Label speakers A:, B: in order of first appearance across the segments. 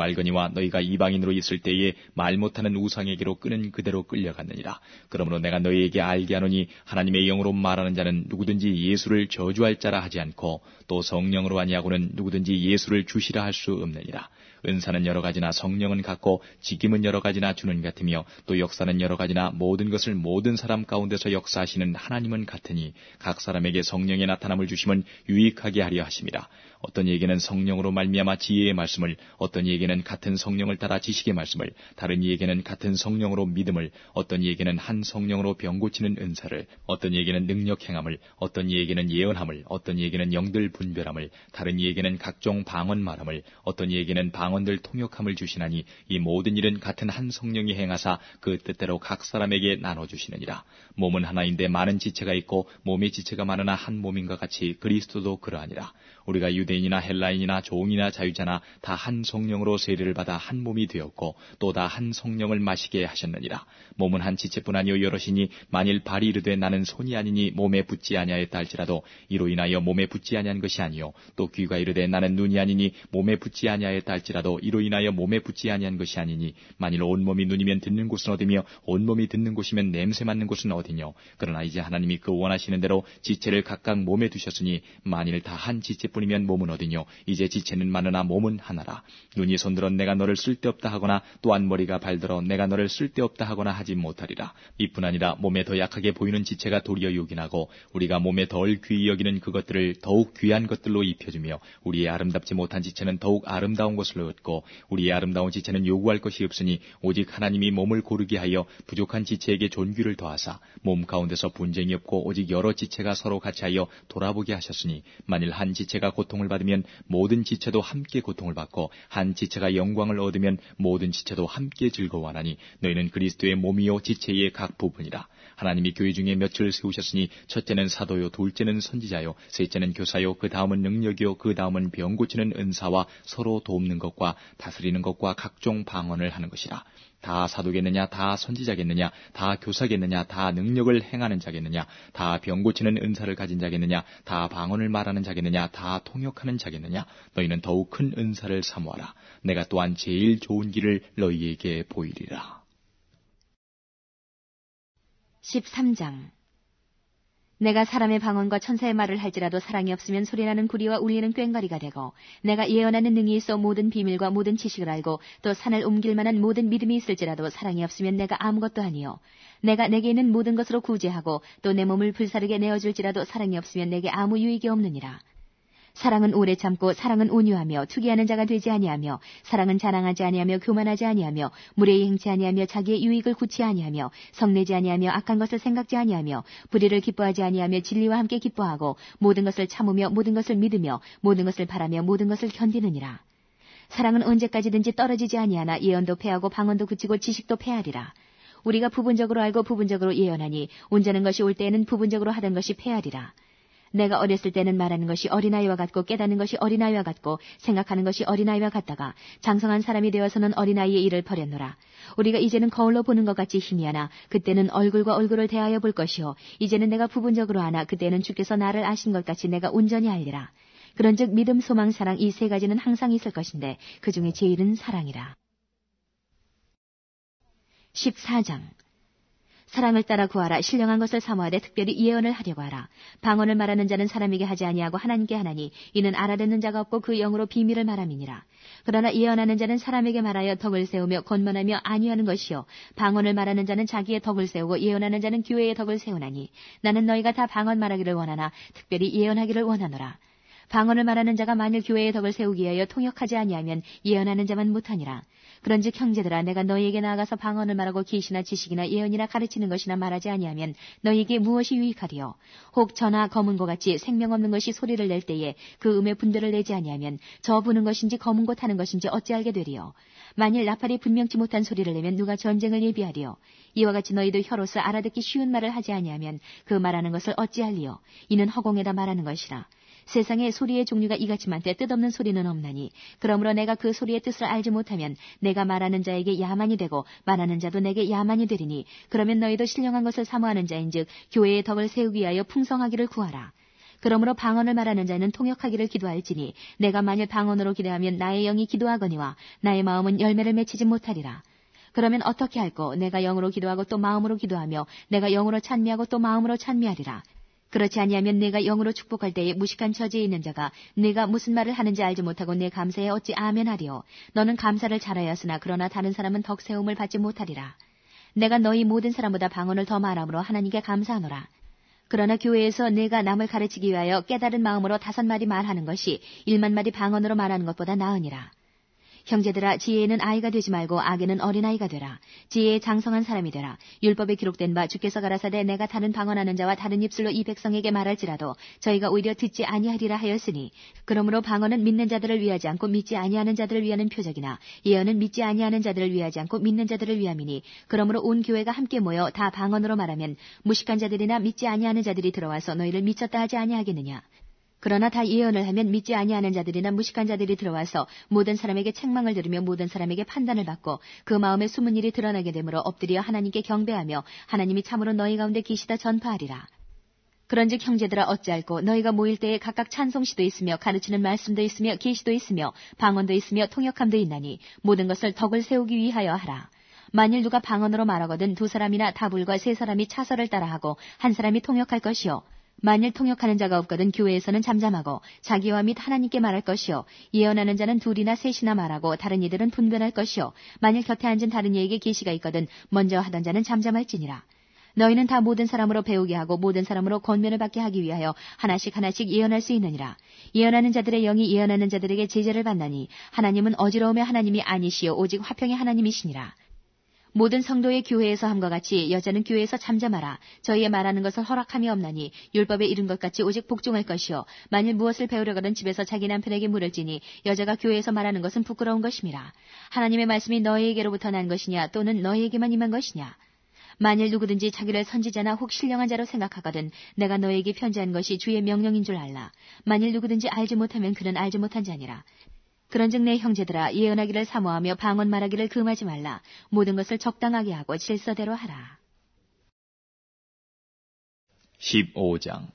A: 알거니와 너희가 이방인으로 있을 때에 말 못하는 우상에게로 끄는 그대로 끌려갔느니라. 그러므로 내가 너희에게 알게 하노니 하나님의 영으로 말하는 자는 누구든지 예수를 저주할 자라 하지 않고 또 성령으로 아니하고는 누구든지 예수를 주시라 할 수 없느니라. 은사는 여러 가지나 성령은 같고 직임은 여러 가지나 주는 같으며 또 역사는 여러 가지나 모든 것을 모든 사람 가운데서 역사하시는 하나님은 같으니 각 사람에게 성령의 나타남을 주심은 유익하게 하려 하심이라. 어떤 이에게는 성령으로 말미암아 지혜의 말씀을, 어떤 이에게는 같은 성령을 따라 지식의 말씀을, 다른 이에게는 같은 성령으로 믿음을, 어떤 이에게는 한 성령으로 병 고치는 은사를, 어떤 이에게는 능력 행함을, 어떤 이에게는 예언함을, 어떤 이에게는 영들 분별함을, 다른 이에게는 각종 방언 말함을, 어떤 이에게는 방언들 통역함을 주시나니 이 모든 일은 같은 한 성령이 행하사 그 뜻대로 각 사람에게 나눠주시느니라. 몸은 하나인데 많은 지체가 있고 몸의 지체가 많으나 한 몸인과 같이 그리스도도 그러하니라. 우리가 유대인이나 헬라인이나 종이나 자유자나 다 한 성령으로 세례를 받아 한 몸이 되었고 또 다 한 성령을 마시게 하셨느니라. 몸은 한 지체뿐 아니요 여럿이니 만일 발이 이르되 나는 손이 아니니 몸에 붙지 아니하였다 할지라도 이로 인하여 몸에 붙지 아니한 것이 아니요 또 귀가 이르되 나는 눈이 아니니 몸에 붙지 아니하였다 할지라도 이로 인하여 몸에 붙지 아니한 것이 아니니 만일 온몸이 눈이면 듣는 곳은 어디며 온몸이 듣는 곳이면 냄새 맡는 곳은 어디뇨. 그러나 이제 하나님이 그 원하시는 대로 지체를 각각 몸에 두셨으니 만일 다 한 지체뿐이면 몸은 어디뇨. 이제 지체는 많으나 몸은 하나라. 눈이 손들어 내가 너를 쓸데없다 하거나 또한 머리가 발들어 내가 너를 쓸데없다 하거나 하지 못하리라. 이뿐 아니라 몸에 더 약하게 보이는 지체가 도리어 요긴하고 우리가 몸에 덜 귀히 여기는 그것들을 더욱 귀한 것들로 입혀주며 우리의 아름답지 못한 지체는 더욱 아름다운 것을 얻고 우리의 아름다운 지체는 요구할 것이 없으니 오직 하나님이 몸을 고르게 하여 부족한 지체에게 존귀를 더하사 몸 가운데서 분쟁이 없고 오직 여러 지체가 서로 같이하여 돌아보게 하셨으니 만일 한 지체가 고통을 받으면 모든 지체도 함께 고통을 받고 한 지체가 영광을 얻으면 모든 지체도 함께 즐거워하나니 너희는 그리스도의 몸이요 지체의 각 부분이라. 하나님이 교회 중에 몇을 세우셨으니 첫째는 사도요 둘째는 선지자요 셋째는 교사요 그 다음은 능력이요 그 다음은 병 고치는 은사와 서로 돕는 것과 다스리는 것과 각종 방언을 하는 것이라. 다 사도겠느냐, 다 선지자겠느냐, 다 교사겠느냐, 다 능력을 행하는 자겠느냐, 다 병 고치는 은사를 가진 자겠느냐, 다 방언을 말하는 자겠느냐, 다 통역하는 자겠느냐. 너희는 더욱 큰 은사를 사모하라. 내가 또한 제일 좋은 길을 너희에게 보이리라.
B: 13장. 내가 사람의 방언과 천사의 말을 할지라도 사랑이 없으면 소리나는 구리와 울리는 꽹과리가 되고 내가 예언하는 능이 있어 모든 비밀과 모든 지식을 알고 또 산을 옮길 만한 모든 믿음이 있을지라도 사랑이 없으면 내가 아무것도 아니요 내가 내게 있는 모든 것으로 구제하고 또 내 몸을 불사르게 내어줄지라도 사랑이 없으면 내게 아무 유익이 없느니라. 사랑은 오래 참고 사랑은 온유하며 투기하는 자가 되지 아니하며 사랑은 자랑하지 아니하며 교만하지 아니하며 무례히 행치 아니하며 자기의 유익을 굳지 아니하며 성내지 아니하며 악한 것을 생각지 아니하며 불의를 기뻐하지 아니하며 진리와 함께 기뻐하고 모든 것을 참으며 모든 것을 믿으며 모든 것을 바라며 모든 것을 견디느니라. 사랑은 언제까지든지 떨어지지 아니하나 예언도 패하고 방언도 그치고 지식도 패하리라. 우리가 부분적으로 알고 부분적으로 예언하니 온전한 것이 올 때에는 부분적으로 하던 것이 패하리라. 내가 어렸을 때는 말하는 것이 어린아이와 같고 깨닫는 것이 어린아이와 같고 생각하는 것이 어린아이와 같다가 장성한 사람이 되어서는 어린아이의 일을 버렸노라. 우리가 이제는 거울로 보는 것 같이 희미하나 그때는 얼굴과 얼굴을 대하여 볼 것이요 이제는 내가 부분적으로 하나 그때는 주께서 나를 아신 것 같이 내가 온전히 알리라. 그런즉 믿음, 소망, 사랑 이 세 가지는 항상 있을 것인데 그 중에 제일은 사랑이라. 14장. 사랑을 따라 구하라. 신령한 것을 사모하되 특별히 예언을 하려고 하라. 방언을 말하는 자는 사람에게 하지 아니하고 하나님께 하나니 이는 알아듣는 자가 없고 그 영으로 비밀을 말함이니라. 그러나 예언하는 자는 사람에게 말하여 덕을 세우며 권면하며 안위하는 것이요 방언을 말하는 자는 자기의 덕을 세우고 예언하는 자는 교회의 덕을 세우나니 나는 너희가 다 방언 말하기를 원하나 특별히 예언하기를 원하노라. 방언을 말하는 자가 만일 교회의 덕을 세우기 위하여 통역하지 아니하면 예언하는 자만 못하니라. 그런즉 형제들아 내가 너희에게 나아가서 방언을 말하고 계시나 지식이나 예언이나 가르치는 것이나 말하지 아니하면 너희에게 무엇이 유익하리요. 혹 저나 검은고 같이 생명 없는 것이 소리를 낼 때에 그 음의 분별을 내지 아니하면 저 부는 것인지 검은고 타는 것인지 어찌 알게 되리요. 만일 나팔이 분명치 못한 소리를 내면 누가 전쟁을 예비하리요. 이와 같이 너희도 혀로서 알아듣기 쉬운 말을 하지 아니하면 그 말하는 것을 어찌 알리요. 이는 허공에다 말하는 것이라. 세상에 소리의 종류가 이같이 많되 뜻없는 소리는 없나니 그러므로 내가 그 소리의 뜻을 알지 못하면 내가 말하는 자에게 야만이 되고 말하는 자도 내게 야만이 되리니 그러면 너희도 신령한 것을 사모하는 자인즉 교회의 덕을 세우기 위하여 풍성하기를 구하라. 그러므로 방언을 말하는 자는 통역하기를 기도할지니 내가 만일 방언으로 기도하면 나의 영이 기도하거니와 나의 마음은 열매를 맺히지 못하리라. 그러면 어떻게 할꼬? 내가 영으로 기도하고 또 마음으로 기도하며 내가 영으로 찬미하고 또 마음으로 찬미하리라. 그렇지 아니하면 내가 영으로 축복할 때에 무식한 처지에 있는 자가 내가 무슨 말을 하는지 알지 못하고 내 감사에 어찌 아멘하리요. 너는 감사를 잘하였으나 그러나 다른 사람은 덕세움을 받지 못하리라. 내가 너희 모든 사람보다 방언을 더 말함으로 하나님께 감사하노라. 그러나 교회에서 내가 남을 가르치기 위하여 깨달은 마음으로 5마디 말하는 것이 1만 마디 방언으로 말하는 것보다 나으니라. 형제들아, 지혜에는 아이가 되지 말고 악에는 어린아이가 되라. 지혜에 장성한 사람이 되라. 율법에 기록된 바 주께서 가라사대 내가 다른 방언하는 자와 다른 입술로 이 백성에게 말할지라도 저희가 오히려 듣지 아니하리라 하였으니, 그러므로 방언은 믿는 자들을 위하지 않고 믿지 아니하는 자들을 위하는 표적이나 예언은 믿지 아니하는 자들을 위하지 않고 믿는 자들을 위함이니, 그러므로 온 교회가 함께 모여 다 방언으로 말하면 무식한 자들이나 믿지 아니하는 자들이 들어와서 너희를 미쳤다 하지 아니하겠느냐. 그러나 다 예언을 하면 믿지 아니하는 자들이나 무식한 자들이 들어와서 모든 사람에게 책망을 들으며 모든 사람에게 판단을 받고 그 마음에 숨은 일이 드러나게 되므로 엎드려 하나님께 경배하며 하나님이 참으로 너희 가운데 계시다 전파하리라. 그런즉 형제들아, 어찌할꼬? 너희가 모일 때에 각각 찬송시도 있으며 가르치는 말씀도 있으며 계시도 있으며 방언도 있으며 통역함도 있나니 모든 것을 덕을 세우기 위하여 하라. 만일 누가 방언으로 말하거든 2사람이나 다불과 3사람이 차서를 따라하고 1사람이 통역할 것이요. 만일 통역하는 자가 없거든 교회에서는 잠잠하고 자기와 및 하나님께 말할 것이요. 예언하는 자는 2이나 3이나 말하고 다른 이들은 분별할 것이요. 만일 곁에 앉은 다른 이에게 계시가 있거든 먼저 하던 자는 잠잠할지니라. 너희는 다 모든 사람으로 배우게 하고 모든 사람으로 권면을 받게 하기 위하여 하나씩 예언할 수 있느니라. 예언하는 자들의 영이 예언하는 자들에게 제재를 받나니 하나님은 어지러움의 하나님이 아니시요 오직 화평의 하나님이시니라. 모든 성도의 교회에서 함과 같이 여자는 교회에서 잠잠하라. 저희의 말하는 것을 허락함이 없나니 율법에 이른 것 같이 오직 복종할 것이요. 만일 무엇을 배우려거든 집에서 자기 남편에게 물을지니 여자가 교회에서 말하는 것은 부끄러운 것임이라. 하나님의 말씀이 너희에게로부터 난 것이냐 또는 너희에게만 임한 것이냐. 만일 누구든지 자기를 선지자나 혹 신령한 자로 생각하거든 내가 너희에게 편지한 것이 주의 명령인 줄 알라. 만일 누구든지 알지 못하면 그는 알지 못한 자니라. 그런즉 내 형제들아, 예언하기를 사모하며 방언 말하기를 금하지 말라. 모든 것을 적당하게 하고 질서대로 하라.
A: 15장.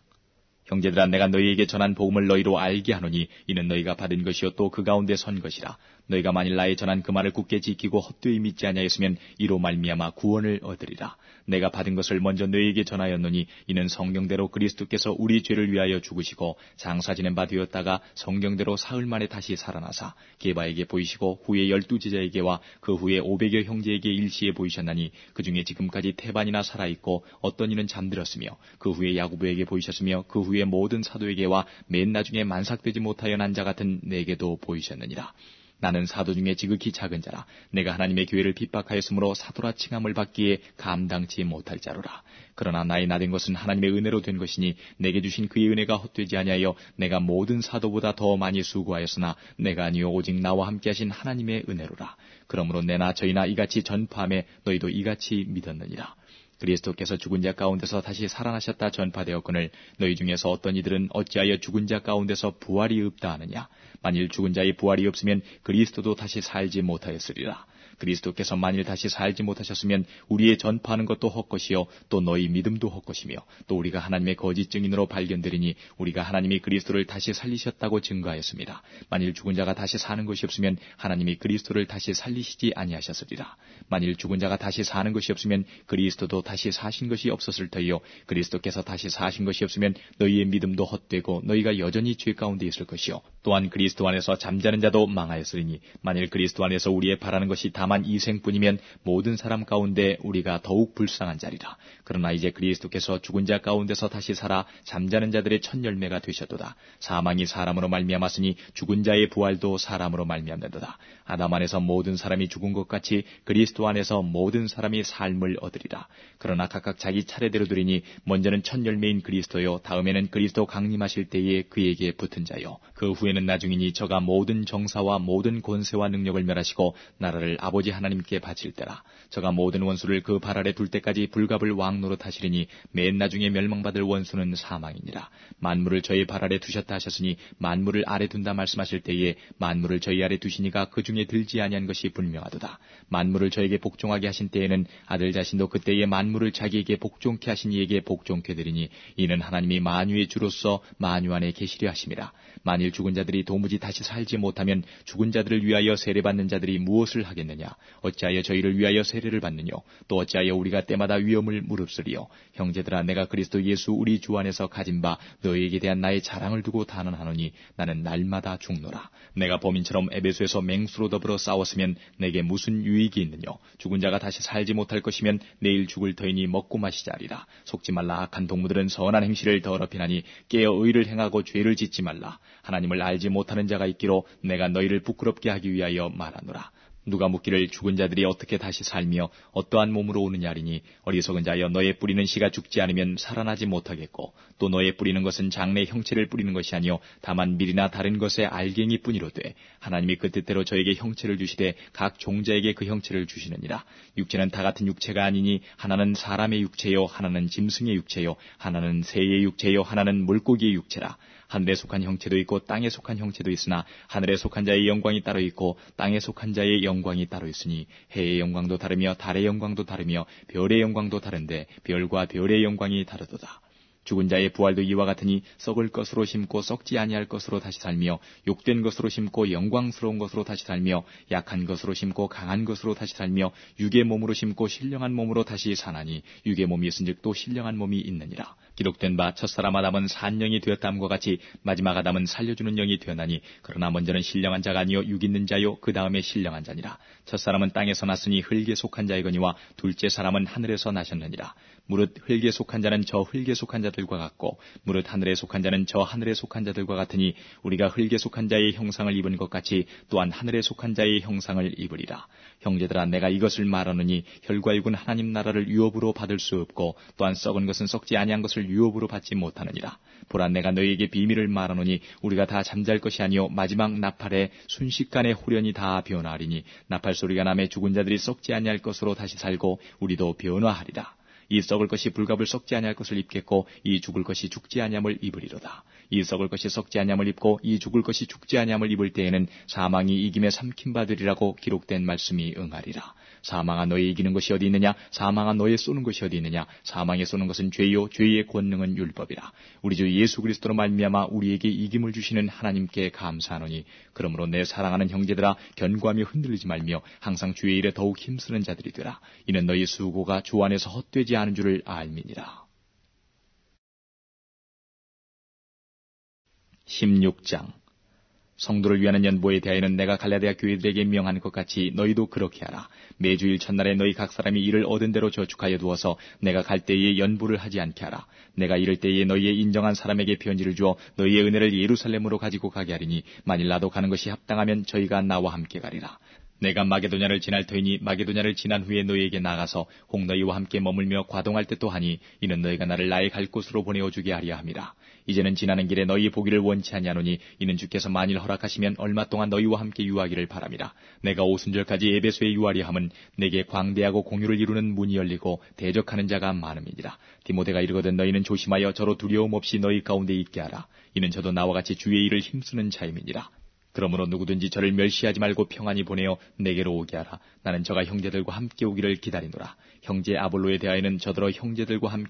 A: 형제들아, 내가 너희에게 전한 복음을 너희로 알게 하노니 이는 너희가 받은 것이요 또 그 가운데 선 것이라. 너희가 만일 나의 전한 그 말을 굳게 지키고 헛되이 믿지 아니하였으면 이로 말미암아 구원을 얻으리라. 내가 받은 것을 먼저 너희에게 전하였노니 이는 성경대로 그리스도께서 우리 죄를 위하여 죽으시고 장사 지낸 바 되었다가 성경대로 사흘 만에 다시 살아나사 게바에게 보이시고 후에 12제자에게와 그 후에 500여 형제에게 일시에 보이셨나니 그 중에 지금까지 태반이나 살아있고 어떤 이는 잠들었으며 그 후에 야고보에게 보이셨으며 그 후에 모든 사도에게와 맨 나중에 만삭되지 못하여 난 자 같은 내게도 보이셨느니라. 나는 사도 중에 지극히 작은 자라. 내가 하나님의 교회를 핍박하였으므로 사도라 칭함을 받기에 감당치 못할 자로라. 그러나 나의 나된 것은 하나님의 은혜로 된 것이니 내게 주신 그의 은혜가 헛되지 아니하여 내가 모든 사도보다 더 많이 수고하였으나 내가 아니요 오직 나와 함께 하신 하나님의 은혜로라. 그러므로 내나 저희나 이같이 전파함에 너희도 이같이 믿었느니라. 그리스도께서 죽은 자 가운데서 다시 살아나셨다 전파되었거늘 너희 중에서 어떤 이들은 어찌하여 죽은 자 가운데서 부활이 없다 하느냐. 만일 죽은 자의 부활이 없으면 그리스도도 다시 살지 못하였으리라. 그리스도께서 만일 다시 살지 못하셨으면 우리의 전파하는 것도 헛것이요 또 너희 믿음도 헛것이며 또 우리가 하나님의 거짓 증인으로 발견되리니 우리가 하나님이 그리스도를 다시 살리셨다고 증거하였습니다. 만일 죽은 자가 다시 사는 것이 없으면 하나님이 그리스도를 다시 살리시지 아니하셨으리라. 만일 죽은 자가 다시 사는 것이 없으면 그리스도도 다시 사신 것이 없었을 터이요 그리스도께서 다시 사신 것이 없으면 너희의 믿음도 헛되고 너희가 여전히 죄 가운데 있을 것이요 또한 그리스도 안에서 잠자는 자도 망하였으리니 만일 그리스도 안에서 우리의 바라는 것이 다만 이 생뿐이면 모든 사람 가운데 우리가 더욱 불쌍한 자리라. 그러나 이제 그리스도께서 죽은 자 가운데서 다시 살아 잠자는 자들의 첫 열매가 되셨도다. 사망이 사람으로 말미암았으니 죽은 자의 부활도 사람으로 말미암는도다. 아담 안에서 모든 사람이 죽은 것 같이 그리스도 안에서 모든 사람이 삶을 얻으리라. 그러나 각각 자기 차례대로 드리니 먼저는 첫 열매인 그리스도요 다음에는 그리스도 강림하실 때에 그에게 붙은 자요 그 후에는 나중이니 저가 모든 정사와 모든 권세와 능력을 멸하시고 나라를 아버지 하나님께 바칠 때라. 저가 모든 원수를 그 발 아래 둘 때까지 불갑을 왕노릇 하시리니 맨 나중에 멸망받을 원수는 사망이니라. 만물을 저희 발 아래 두셨다 하셨으니 만물을 아래 둔다 말씀하실 때에 만물을 저희 아래 두시니가 그 중에 들지 아니한 것이 분명하도다. 만물을 저에게 복종하게 하신 때에는 아들 자신도 그때에 만물 만물을 자기에게 복종케 하신 이에게 복종케 되리니 이는 하나님이 만유의 주로서 만유 안에 계시려 하심이라. 만일 죽은 자들이 도무지 다시 살지 못하면 죽은 자들을 위하여 세례받는 자들이 무엇을 하겠느냐? 어찌하여 저희를 위하여 세례를 받느뇨? 또 어찌하여 우리가 때마다 위험을 무릅쓰리요? 형제들아, 내가 그리스도 예수 우리 주 안에서 가진 바 너희에게 대한 나의 자랑을 두고 단언하노니 나는 날마다 죽노라. 내가 범인처럼 에베소에서 맹수로 더불어 싸웠으면 내게 무슨 유익이 있느뇨? 죽은 자가 다시 살지 못할 것이면 내일 죽을 터이니 먹고 마시자 하리라. 속지 말라. 악한 동무들은 선한 행실을 더럽히나니 깨어 의를 행하고 죄를 짓지 말라. 하나님을 알지 못하는 자가 있기로 내가 너희를 부끄럽게 하기 위하여 말하노라. 누가 묻기를 죽은 자들이 어떻게 다시 살며 어떠한 몸으로 오느냐리니 어리석은 자여, 너의 뿌리는 씨가 죽지 않으면 살아나지 못하겠고 또 너의 뿌리는 것은 장래 형체를 뿌리는 것이 아니요 다만 밀이나 다른 것의 알갱이 뿐이로되 하나님이 그 뜻대로 저에게 형체를 주시되 각 종자에게 그 형체를 주시느니라. 육체는 다 같은 육체가 아니니 하나는 사람의 육체요 하나는 짐승의 육체요 하나는 새의 육체요 하나는 물고기의 육체라. 하늘에 속한 형체도 있고 땅에 속한 형체도 있으나 하늘에 속한 자의 영광이 따로 있고 땅에 속한 자의 영광이 따로 있으니 해의 영광도 다르며 달의 영광도 다르며 별의 영광도 다른데 별과 별의 영광이 다르도다. 죽은 자의 부활도 이와 같으니 썩을 것으로 심고 썩지 아니할 것으로 다시 살며 욕된 것으로 심고 영광스러운 것으로 다시 살며 약한 것으로 심고 강한 것으로 다시 살며 육의 몸으로 심고 신령한 몸으로 다시 사나니 육의 몸이 있은즉 또 신령한 몸이 있느니라. 기록된 바 첫사람 아담은 산 영이 되었다함과 같이 마지막 아담은 살려주는 영이 되었나니 그러나 먼저는 신령한 자가 아니요 육 있는 자요 그 다음에 신령한 자니라. 첫사람은 땅에서 났으니 흙에 속한 자이거니와 둘째 사람은 하늘에서 나셨느니라. 무릇 흙에 속한 자는 저 흙에 속한 자들과 같고 무릇 하늘에 속한 자는 저 하늘에 속한 자들과 같으니 우리가 흙에 속한 자의 형상을 입은 것 같이 또한 하늘에 속한 자의 형상을 입으리라. 형제들아, 내가 이것을 말하노니 혈과 육은 하나님 나라를 유업으로 받을 수 없고 또한 썩은 것은 썩지 아니한 것을 유업으로 받지 못하느니라. 보라, 내가 너희에게 비밀을 말하노니 우리가 다 잠잘 것이 아니요 마지막 나팔에 순식간에 후련히 다 변화하리니 나팔 소리가 나매 죽은 자들이 썩지 아니할 것으로 다시 살고 우리도 변화하리라. 이 썩을 것이 불갑을 썩지 아니할 것을 입겠고 이 죽을 것이 죽지 아니함을 입으리로다. 이 썩을 것이 썩지 아니함을 입고 이 죽을 것이 죽지 아니함을 입을 때에는 사망이 이김에 삼킴 받으리라고 기록된 말씀이 응하리라. 사망아, 너의 이기는 것이 어디 있느냐? 사망아, 너의 쏘는 것이 어디 있느냐? 사망에 쏘는 것은 죄요 죄의 권능은 율법이라. 우리 주 예수 그리스도로 말미암아 우리에게 이김을 주시는 하나님께 감사하노니 그러므로 내 사랑하는 형제들아, 견고하며 흔들리지 말며 항상 주의 일에 더욱 힘쓰는 자들이 되라. 이는 너희 수고가 주 안에서 헛되지 않은 줄을 알미니라. 16장. 성도를 위하는 연보에 대하여는 내가 갈라디아 교회들에게 명한 것 같이 너희도 그렇게 하라. 매주일 첫날에 너희 각 사람이 일을 얻은 대로 저축하여 두어서 내가 갈 때에 연부를 하지 않게 하라. 내가 이를 때에 너희의 인정한 사람에게 편지를 주어 너희의 은혜를 예루살렘으로 가지고 가게 하리니 만일 나도 가는 것이 합당하면 저희가 나와 함께 가리라. 내가 마게도냐를 지날 터이니 마게도냐를 지난 후에 너희에게 나가서 혹 너희와 함께 머물며 과동할 듯도 하니 이는 너희가 나를 나의 갈 곳으로 보내어주게 하려 함이라. 이제는 지나는 길에 너희 보기를 원치 아니하노니 이는 주께서 만일 허락하시면 얼마 동안 너희와 함께 유하기를 바람이라. 내가 오순절까지 에베소에 유하려 함은 내게 광대하고 공유를 이루는 문이 열리고 대적하는 자가 많음이니라. 디모데가 이르거든 너희는 조심하여 저로 두려움 없이 너희 가운데 있게 하라. 이는 저도 나와 같이 주의 일을 힘쓰는 자임이니라. 그러므로 누구든지 저를 멸시하지 말고 평안히 보내어 내게로 오게 하라. 나는 저가 형제들과 함께 오기를 기다리노라. 형제 아볼로에 대하여는 저더러 형제들과 함께